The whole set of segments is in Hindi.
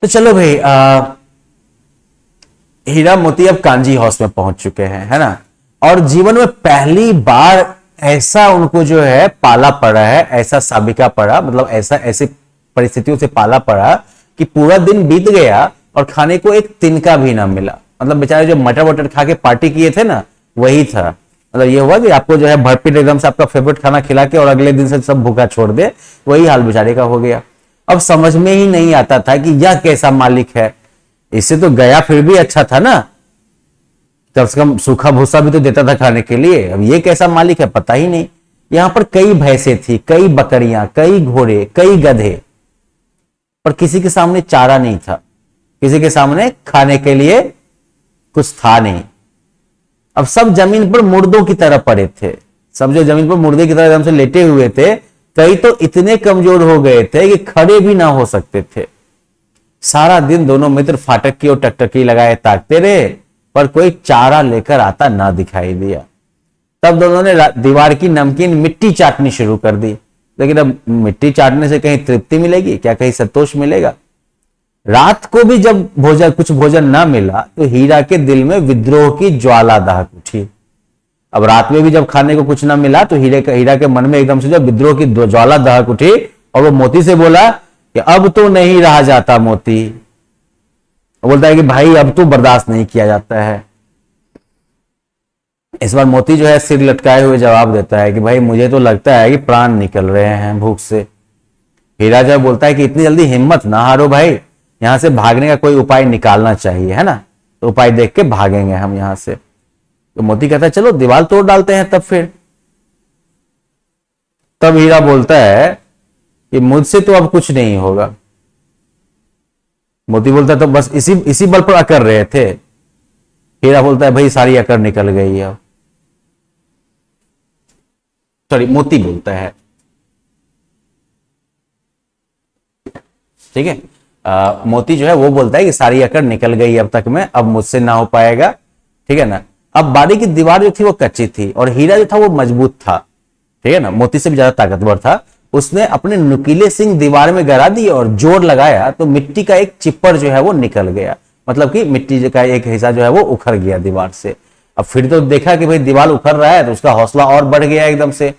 तो चलो भाई, हीरा मोती अब कांजी हाउस में पहुंच चुके हैं, है ना। और जीवन में पहली बार ऐसा उनको जो है पाला पड़ा है, ऐसा साबिका पड़ा, मतलब ऐसा ऐसी परिस्थितियों से पाला पड़ा कि पूरा दिन बीत गया और खाने को एक तिनका भी ना मिला। मतलब बेचारे जो मटर वटर खा के पार्टी किए थे ना, वही था। मतलब ये हुआ कि आपको जो है भरपेट एकदम से आपका फेवरेट खाना खिला के और अगले दिन से सब भूखा छोड़ दे, वही हाल बेचारे का हो गया। अब समझ में ही नहीं आता था कि यह कैसा मालिक है। इससे तो गया फिर भी अच्छा था ना, कम से कम सूखा भूसा भी तो देता था खाने के लिए। अब ये कैसा मालिक है पता ही नहीं। यहां पर कई भैंसें थी, कई बकरियां, कई घोड़े, कई गधे, पर किसी के सामने चारा नहीं था, किसी के सामने खाने के लिए कुछ था नहीं। अब सब जमीन पर मुर्दों की तरह पड़े थे। सब जो जमीन पर मुर्दे की तरह एकदम से लेटे हुए थे, कई तो इतने कमजोर हो गए थे कि खड़े भी ना हो सकते थे। सारा दिन दोनों मित्र फाटक की और टकटकी लगाए ताकते रहे, पर कोई चारा लेकर आता ना दिखाई दिया। तब दोनों ने दीवार की नमकीन मिट्टी चाटनी शुरू कर दी। लेकिन अब मिट्टी चाटने से कहीं तृप्ति मिलेगी क्या, कहीं संतोष मिलेगा? रात को भी जब कुछ भोजन ना मिला तो हीरा के दिल में विद्रोह की ज्वाला दहक उठी। अब रात में भी जब खाने को कुछ ना मिला तो हीरा के मन में एकदम से जब विद्रोह की ज्वाला दहक उठी और वो मोती से बोला कि अब तो नहीं रहा जाता मोती। बोलता है कि भाई अब तो बर्दाश्त नहीं किया जाता है। इस बार मोती जो है सिर लटकाए हुए जवाब देता है कि भाई मुझे तो लगता है कि प्राण निकल रहे हैं भूख से। हीरा जब बोलता है कि इतनी जल्दी हिम्मत ना हारो भाई, यहां से भागने का कोई उपाय निकालना चाहिए, है ना, तो उपाय देख के भागेंगे हम यहां से। तो मोती कहता है चलो दीवार तोड़ डालते हैं तब फिर। तब हीरा बोलता है कि मुझसे तो अब कुछ नहीं होगा। मोती बोलता है तो बस इसी इसी बल पर अकर रहे थे। हीरा बोलता है भाई सारी अकड़ निकल गई है। सॉरी, मोती बोलता है, ठीक है। मोती जो है वो बोलता है कि सारी अकड़ निकल गई अब तक में, अब मुझसे ना हो पाएगा, ठीक है ना। अब बाड़ी की दीवार जो थी वो कच्ची थी और हीरा जो था वो मजबूत था, ठीक है ना, मोती से भी ज्यादा ताकतवर था। उसने अपने नुकीले सिंग दीवार में गड़ा दिए और जोर लगाया तो मिट्टी का एक चिप्पर जो है वो निकल गया। मतलब कि मिट्टी का एक हिस्सा जो है वो उखड़ गया दीवार से। अब फिर तो देखा कि भाई दीवार उखड़ रहा है तो उसका हौसला और बढ़ गया एकदम से।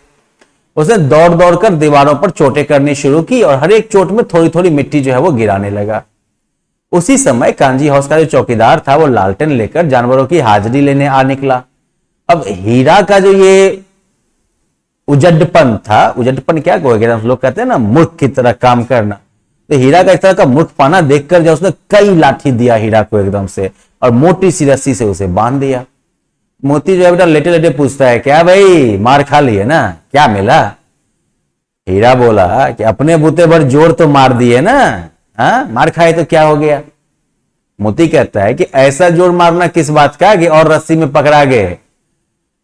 उसने दौड़ दौड़ कर दीवारों पर चोटें करनी शुरू की और हर एक चोट में थोड़ी थोड़ी मिट्टी जो है वो गिराने लगा। उसी समय कांजी हाउस का जो चौकीदार था वो लालटेन लेकर जानवरों की हाजिरी लेने आ निकला। अब हीरा का जो ये उजड्डपन था, उजड्डपन क्या कहोगे, लोग कहते हैं ना मूर्ख की तरह काम करना, तो हीरा का इस तरह का मूर्ख पाना देखकर जो उसने कई लाठी दिया हीरा को एकदम से और मोटी सी रस्सी से उसे बांध दिया। मोती जो है बेटा लेटे लेटे पूछता है क्या भाई मार खा लिए ना, क्या मिला? हीरा बोला कि अपने बूते भर जोर तो मार दिए ना, हाँ मार खाए तो क्या हो गया? मोती कहता है कि ऐसा जोर मारना किस बात का कि और रस्सी में पकड़ा गए।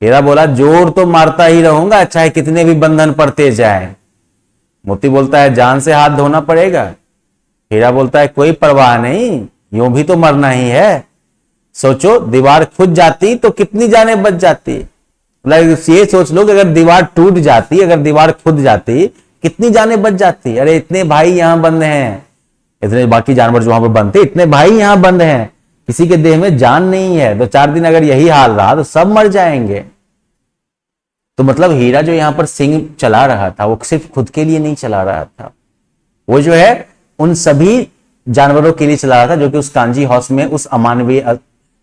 हीरा बोला जोर तो मारता ही रहूंगा चाहे कितने भी बंधन पड़ते जाए। मोती बोलता है जान से हाथ धोना पड़ेगा। हीरा बोलता है कोई परवाह नहीं, यूं भी तो मरना ही है। सोचो दीवार खुद जाती तो कितनी जानें बच जाती। मतलब ये सोच लो कि अगर दीवार टूट जाती, अगर दीवार खुद जाती कितनी जानें बच जाती। अरे इतने भाई यहां बंद हैं, इतने बाकी जानवर जो वहां पर बंद थे, इतने भाई यहां बंद हैं, किसी के देह में जान नहीं है। तो 4 दिन अगर यही हाल रहा तो सब मर जाएंगे। तो मतलब हीरा जो यहां पर सिंह चला रहा था वो सिर्फ खुद के लिए नहीं चला रहा था, वो जो है उन सभी जानवरों के लिए चला रहा था जो कि उस कांजी हाउस में उस अमानवीय,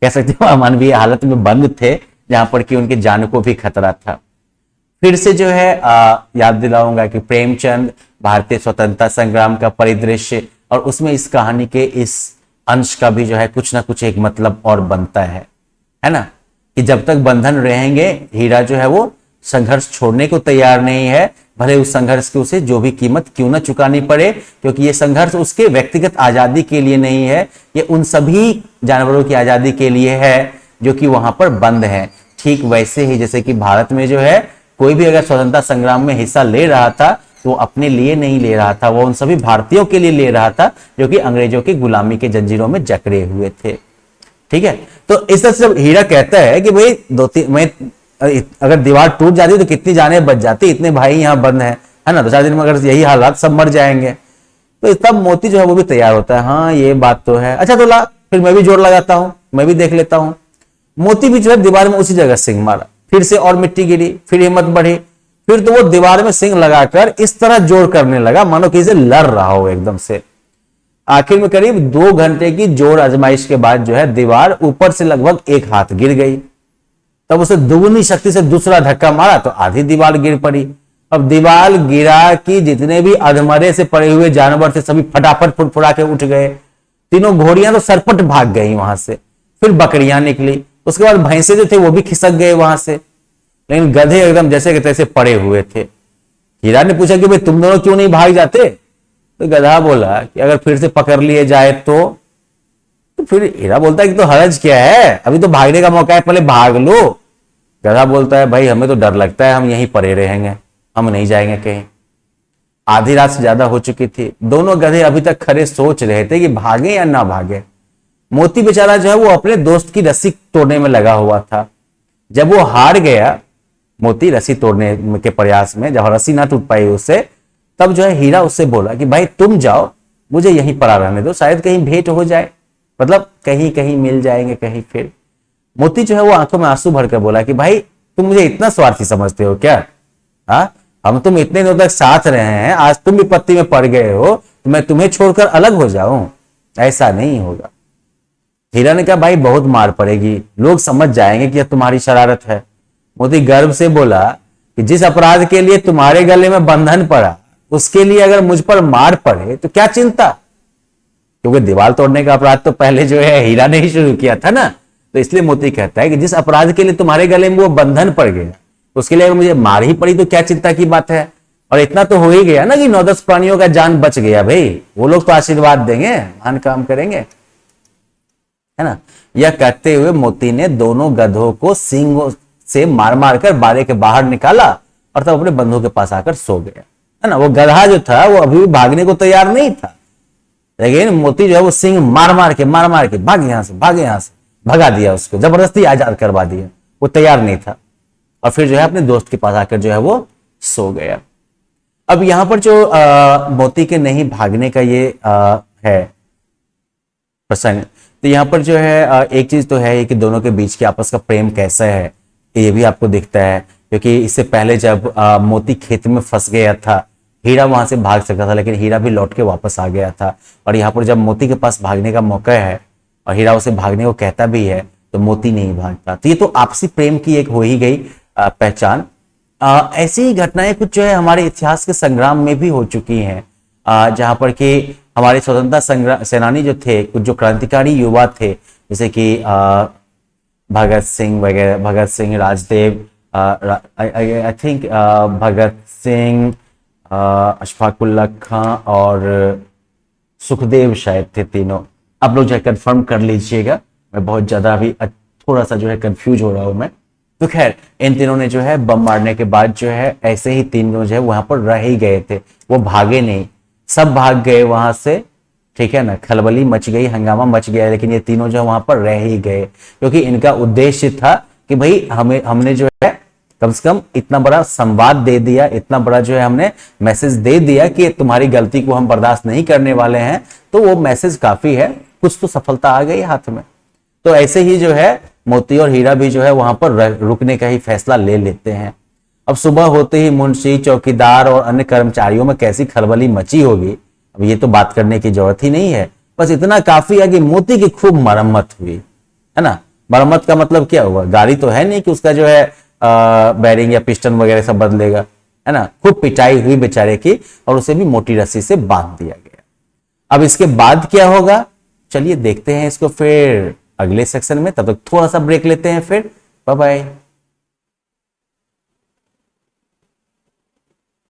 कह सकते हो अमानवीय हालत में बंद थे, जहां पर कि उनकी जान को भी खतरा था। फिर से जो है याद दिलाऊंगा कि प्रेमचंद भारतीय स्वतंत्रता संग्राम का परिदृश्य और उसमें इस कहानी के इस अंश का भी जो है कुछ ना कुछ एक मतलब और बनता है ना, कि जब तक बंधन रहेंगे हीरा जो है वो संघर्ष छोड़ने को तैयार नहीं है, भले उस संघर्ष की उसे जो भी कीमत क्यों ना चुकानी पड़े, क्योंकि ये संघर्ष उसके व्यक्तिगत आजादी के लिए नहीं है, ये उन सभी जानवरों की आजादी के लिए है जो कि वहां पर बंद है। ठीक वैसे ही जैसे कि भारत में जो है कोई भी अगर स्वतंत्रता संग्राम में हिस्सा ले रहा था तो वो अपने लिए नहीं ले रहा था, वो उन सभी भारतीयों के लिए ले रहा था जो कि अंग्रेजों की गुलामी के जंजीरों में जकड़े हुए थे। ठीक है, तो इस तरह से जब हीरा कहता है कि भाई 2-3 मैं अगर दीवार टूट जाती तो कितनी जानें बच जाती, इतने भाई यहां बंद है ना, 2-4 दिन में अगर यही हालात सब मर जाएंगे। तो तब मोती जो है वो भी तैयार होता है, हाँ ये बात तो है, अच्छा तो ला फिर मैं भी जोर लगाता हूं, मैं भी देख लेता हूं। मोती भी जो है दीवार में उसी जगह सिंह मारा, फिर से और मिट्टी गिरी, फिर हिम्मत बढ़ी, फिर तो वो दीवार में सिंह लगाकर इस तरह जोर करने लगा मानो किसी से लड़ रहा हो एकदम से। आखिर में करीब 2 घंटे की जोर आजमाइश के बाद जो है दीवार ऊपर से लगभग 1 हाथ गिर गई। तब उसे दुगनी शक्ति से दूसरा धक्का मारा तो आधी दीवार गिर पड़ी। अब दीवार गिरा कि जितने भी अधमरे से पड़े हुए जानवर थे सभी फटाफट फुड़फुड़ा के उठ गए। तीनों घोड़ियां तो सरपट भाग गई वहां से, फिर बकरियां निकली, उसके बाद भैंसे जो थे वो भी खिसक गए वहां से, लेकिन गधे एकदम जैसे के तैसे पड़े हुए थे। हीरा ने पूछा कि भाई तुम दोनों क्यों नहीं भाग जाते? तो गधा बोला कि अगर फिर से पकड़ लिए जाए तो फिर हीरा बोलता है कि तो हरज क्या है, अभी तो भागने का मौका है, पहले भाग लो। गधा बोलता है भाई हमें तो डर लगता है, हम यहीं पड़े रहेंगे, हम नहीं जाएंगे कहीं। आधी रात से ज्यादा हो चुकी थी, दोनों गधे अभी तक खड़े सोच रहे थे कि भागे या ना भागे। मोती बेचारा जो है वो अपने दोस्त की रस्सी तोड़ने में लगा हुआ था। जब वो हार गया, मोती रस्सी तोड़ने के प्रयास में, जब रस्सी ना टूट पाई उससे, तब जो है हीरा उससे बोला कि भाई तुम जाओ, मुझे यहीं पड़ा रहने दो, शायद कहीं भेंट हो जाए, मतलब कहीं कहीं मिल जाएंगे कहीं फिर। मोती जो है वो आंखों में आंसू भरकर बोला कि भाई तुम मुझे इतना स्वार्थी समझते हो क्या? हाँ, हम तुम इतने दिनों तक साथ रहे हैं, आज तुम विपत्ति में पड़ गए हो तो मैं तुम्हें छोड़कर अलग हो जाऊं? ऐसा नहीं होगा। हीरा ने कहा भाई बहुत मार पड़ेगी, लोग समझ जाएंगे कि यह तुम्हारी शरारत है। मोती गर्व से बोला कि जिस अपराध के लिए तुम्हारे गले में बंधन पड़ा, उसके लिए अगर मुझ पर मार पड़े तो क्या चिंता, क्योंकि दीवार तोड़ने का अपराध तो पहले जो है हीरा ने ही शुरू किया था ना। तो इसलिए मोती कहता है कि जिस अपराध के लिए तुम्हारे गले में वो बंधन पड़ गया, उसके लिए अगर मुझे मार ही पड़ी तो क्या चिंता की बात है। और इतना तो हो ही गया ना कि 9-10 प्राणियों का जान बच गया, भाई वो लोग तो आशीर्वाद देंगे, महान काम करेंगे, है ना। यह कहते हुए मोती ने दोनों गधों को सींगों से मार मार कर बाड़े के बाहर निकाला और तब अपने बंधु के पास आकर सो गया, है ना। वो गधा जो था वो अभी भी भागने को तैयार नहीं था, लेकिन मोती जो है वो सिंह मार मार के भाग यहां से, भाग यहां से, भगा दिया उसको, जबरदस्ती आजाद करवा दिया। वो तैयार नहीं था और फिर जो है अपने दोस्त के पास आकर जो है वो सो गया। अब यहां पर जो मोती के नहीं भागने का ये है प्रसंग, तो यहाँ पर जो है एक चीज तो है कि दोनों के बीच के आपस का प्रेम कैसा है ये भी आपको दिखता है, क्योंकि इससे पहले जब मोती खेत में फंस गया था, हीरा वहां से भाग सकता था, लेकिन हीरा भी लौट के वापस आ गया था। और यहाँ पर जब मोती के पास भागने का मौका है और हीरा उसे भागने को कहता भी है तो मोती नहीं भागता। तो ये तो आपसी प्रेम की एक हो ही गई पहचान। ऐसी ही घटनाएं कुछ जो है हमारे इतिहास के संग्राम में भी हो चुकी हैं, जहां पर कि हमारे स्वतंत्रता संग्राम सेनानी जो थे, कुछ जो क्रांतिकारी युवा थे, जैसे कि भगत सिंह वगैरह, भगत सिंह, राजदेव, आई थिंक भगत सिंह, अशफाकुल्ला खां और सुखदेव शायद थे तीनों। आप लोग जो है कंफर्म कर लीजिएगा, मैं बहुत ज्यादा अभी थोड़ा सा जो है कंफ्यूज हो रहा हूं मैं। तो खैर इन तीनों ने जो है बम मारने के बाद जो है ऐसे ही तीनों जो है वहां पर रह ही गए थे, वो भागे नहीं, सब भाग गए वहां से, ठीक है ना। खलबली मच गई, हंगामा मच गया, लेकिन ये तीनों जो है वहां पर रह ही गए, क्योंकि इनका उद्देश्य था कि भाई हमने जो है कम से कम इतना बड़ा संवाद दे दिया, इतना बड़ा जो है हमने मैसेज दे दिया कि तुम्हारी गलती को हम बर्दाश्त नहीं करने वाले हैं, तो वो मैसेज काफी है, कुछ तो सफलता आ गई हाथ में। तो ऐसे ही जो है मोती और हीरा भी जो है वहां पर रुकने का ही फैसला ले लेते हैं। अब सुबह होते ही मुंशी, चौकीदार और अन्य कर्मचारियों में कैसी खलबली मची होगी, अब ये तो बात करने की जरूरत ही नहीं है, बस इतना काफी है कि मोती की खूब मरम्मत हुई, है ना। मरम्मत का मतलब क्या हुआ, गाड़ी तो है नहीं कि उसका जो है बैरिंग या पिस्टन वगैरह सब बदलेगा, है ना। खूब पिटाई हुई बेचारे की और उसे भी मोटी रस्सी से बांध दिया गया। अब इसके बाद क्या होगा, चलिए देखते हैं इसको फिर अगले सेक्शन में। तब तक थोड़ा सा ब्रेक लेते हैं, फिर बाय बाय।